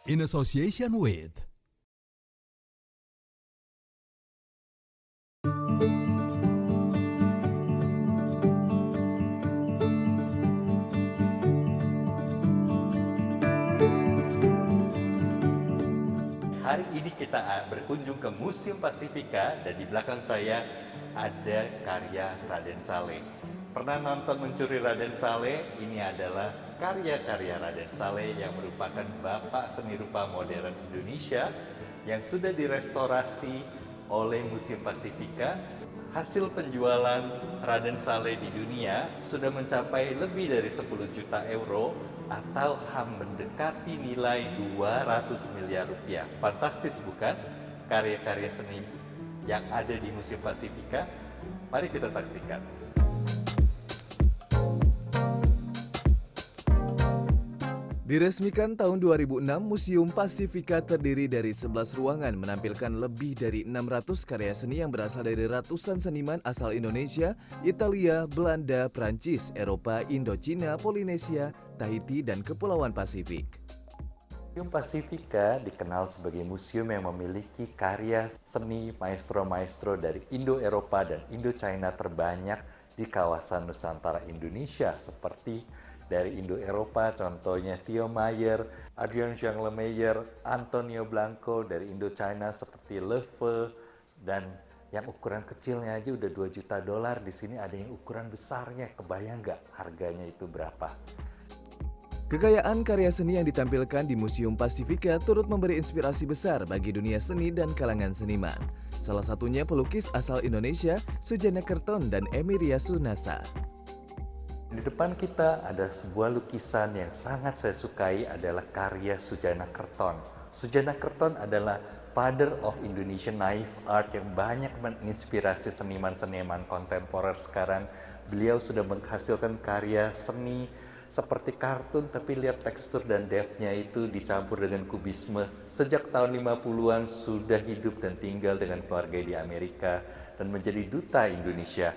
in association with Hari ini kita berkunjung ke Museum Pasifika dan di belakang saya ada karya Raden Saleh. Pernah nonton Mencuri Raden Saleh? Ini adalah karya-karya Raden Saleh yang merupakan bapak seni rupa modern Indonesia yang sudah direstorasi oleh Museum Pasifika. Hasil penjualan Raden Saleh di dunia sudah mencapai lebih dari 10 juta euro atau mendekati nilai 200 miliar rupiah. Fantastis bukan? Karya-karya seni yang ada di Museum Pasifika. Mari kita saksikan. Diresmikan tahun 2006, Museum Pasifika terdiri dari 11 ruangan menampilkan lebih dari 600 karya seni yang berasal dari ratusan seniman asal Indonesia, Italia, Belanda, Prancis, Eropa, Indochina, Polinesia, Tahiti, dan Kepulauan Pasifik. Museum Pasifika dikenal sebagai museum yang memiliki karya seni maestro-maestro dari Indo-Eropa dan Indo-China terbanyak di kawasan Nusantara Indonesia, seperti dari Indo-Eropa contohnya Theo Mayer, Adrien-Jean Lemeyer, Antonio Blanco, dari Indo-China seperti Le Feu, dan yang ukuran kecilnya aja udah 2 juta dolar. Di sini ada yang ukuran besarnya, kebayang nggak harganya itu berapa? Kekayaan karya seni yang ditampilkan di Museum Pasifika turut memberi inspirasi besar bagi dunia seni dan kalangan seniman. Salah satunya pelukis asal Indonesia, Sujana Kerton dan Emilia Sunasa. Di depan kita ada sebuah lukisan yang sangat saya sukai, adalah karya Sujana Kerton. Sujana Kerton adalah father of Indonesian naive art yang banyak menginspirasi seniman-seniman kontemporer sekarang. Beliau sudah menghasilkan karya seni seperti kartun, tapi lihat tekstur dan depth-nya itu dicampur dengan kubisme. Sejak tahun 50-an sudah hidup dan tinggal dengan keluarga di Amerika dan menjadi duta Indonesia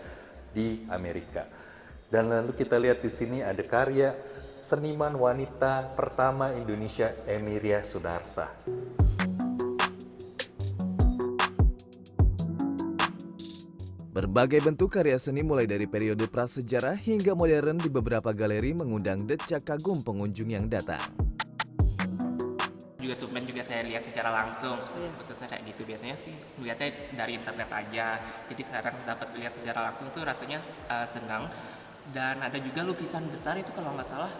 di Amerika. Dan lalu kita lihat di sini ada karya seniman wanita pertama Indonesia, Emilia Sunarsa. Berbagai bentuk karya seni mulai dari periode prasejarah hingga modern di beberapa galeri mengundang decak kagum pengunjung yang datang. Juga Tuban juga saya lihat secara langsung, khususnya kayak gitu. Biasanya sih melihatnya dari internet aja, jadi sekarang dapat lihat secara langsung tuh rasanya senang. Dan ada juga lukisan besar itu, kalau nggak salah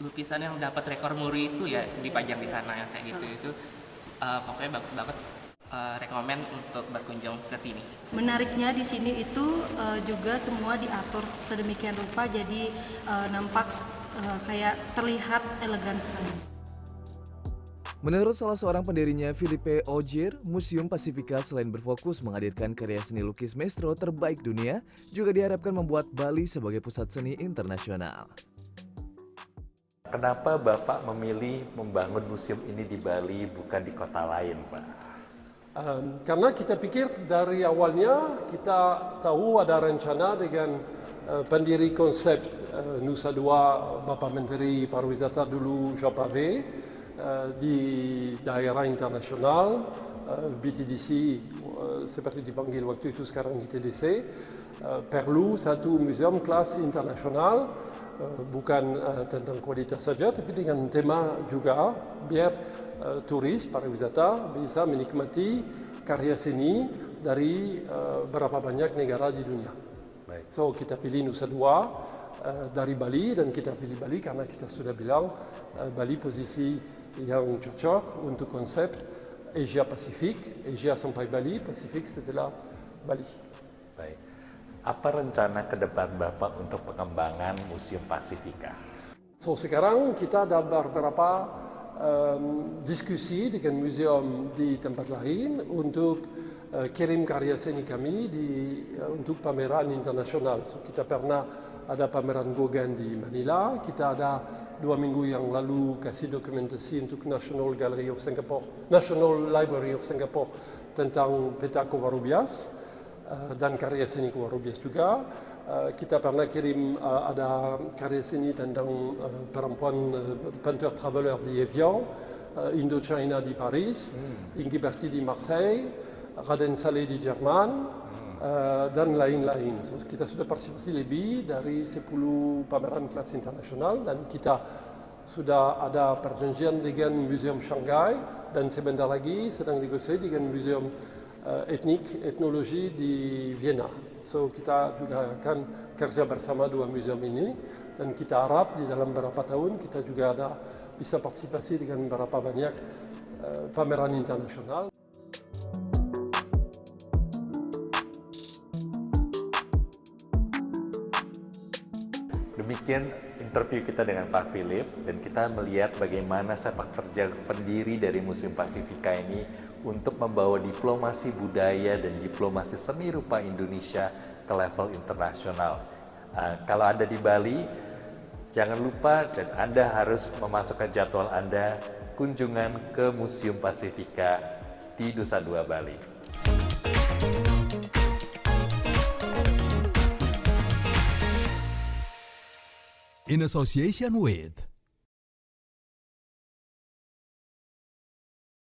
lukisan yang dapat rekor muri itu ya dipajang di sana ya, kayak gitu. Itu pokoknya bagus banget, rekomen untuk berkunjung ke sini. Menariknya di sini itu juga semua diatur sedemikian rupa, jadi nampak kayak terlihat elegan sekali. Menurut salah seorang pendirinya, Philippe Augier, Museum Pasifika selain berfokus menghadirkan karya seni lukis maestro terbaik dunia, juga diharapkan membuat Bali sebagai pusat seni internasional. Kenapa Bapak memilih membangun museum ini di Bali bukan di kota lain, Pak? Karena kita pikir dari awalnya kita tahu ada rencana dengan pendiri konsep Nusa Dua, Bapak Menteri Pariwisata dulu Jean Pavé, di daerah internasional, BTDC seperti dipanggil waktu itu, sekarang ITDC, perlu satu museum kelas internasional, bukan tentang kualitas saja, tapi dengan tema juga biar turis pariwisata bisa menikmati karya seni dari berapa banyak negara di dunia. Baik. So kita pilih Nusa Dua dari Bali, dan kita pilih Bali karena kita sudah bilang Bali posisi yang cocok untuk konsep Asia Pasifik, Asia sampai Bali, Pasifik setelah Bali. Baik. Apa rencana ke depan Bapak untuk pengembangan Museum Pasifika? So sekarang kita ada beberapa diskusi dengan museum di tempat lain untuk kirim karya seni kami untuk pameran internasional. So kita pernah ada pameran Gauguin di Manila, kita ada 2 minggu yang lalu kasih dokumentasi untuk National Gallery of Singapore, National Library of Singapore tentang peta Covarrubias dan karya seni Covarrubias juga. Kita pernah kirim ada karya seni tentang perempuan peinture traveler di Evian Indochina di Paris, Inky Berti di Marseille, Raden Saleh di Jerman, dan lain-lain. So, kita sudah partisipasi lebih dari 10 pameran kelas internasional dan kita sudah ada perjanjian dengan Museum Shanghai dan sebentar lagi sedang negosiasi dengan Museum Etnologi di Vienna. So kita juga akan kerja bersama dua museum ini dan kita harap di dalam beberapa tahun kita juga bisa partisipasi dengan beberapa banyak pameran internasional. Demikian interview kita dengan Pak Philip dan kita melihat bagaimana sepak terjang pendiri dari Museum Pasifika ini untuk membawa diplomasi budaya dan diplomasi seni rupa Indonesia ke level internasional. Kalau Anda di Bali, jangan lupa dan Anda harus memasukkan jadwal Anda kunjungan ke Museum Pasifika di Nusa Dua Bali. In association with